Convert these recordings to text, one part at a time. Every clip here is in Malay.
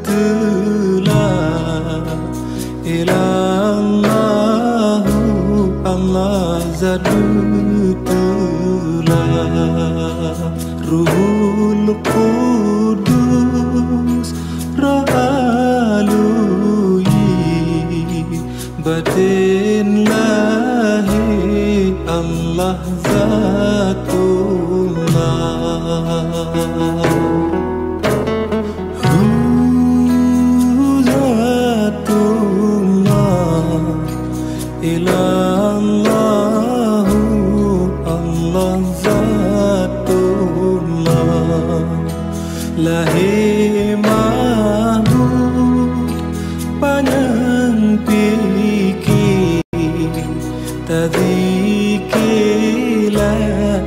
telah ilallahu Allah zat telah Ruhul Qudus Ra'aluyi batin lahi Allah zatullah ilallahu Allah zatullah lahi mahmud panjang fikir tadzikir la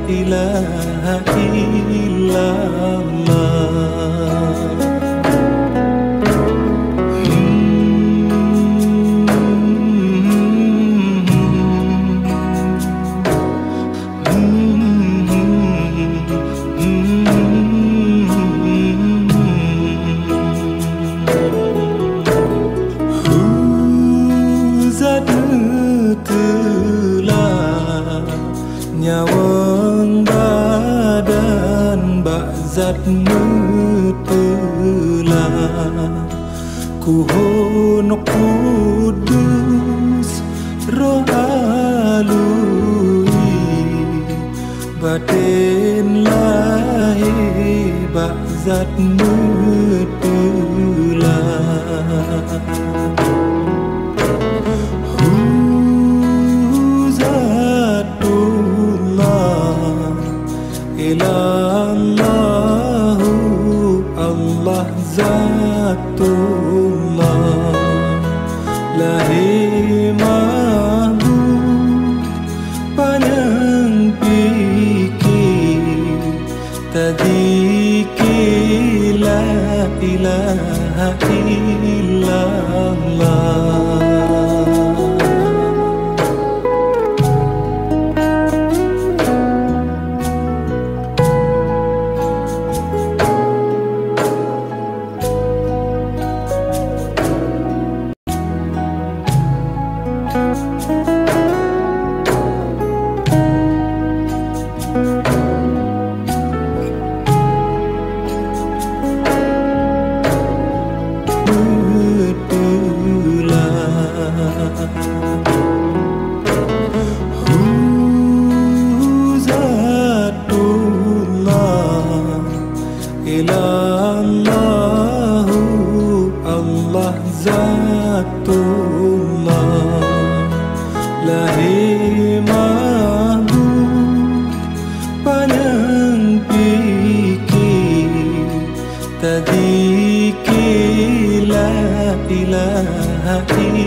ilaha illallah nyawang badan bakzat telah kuhun kudus roh alui batin lahi bakzat telah ilallahu Allah zatullah lahi mahmud panjang fikir tadzikir la ilaha illallah ilallahu Allah zatullah lahi mahmud panjang fikir tadzikir la ilaha illallah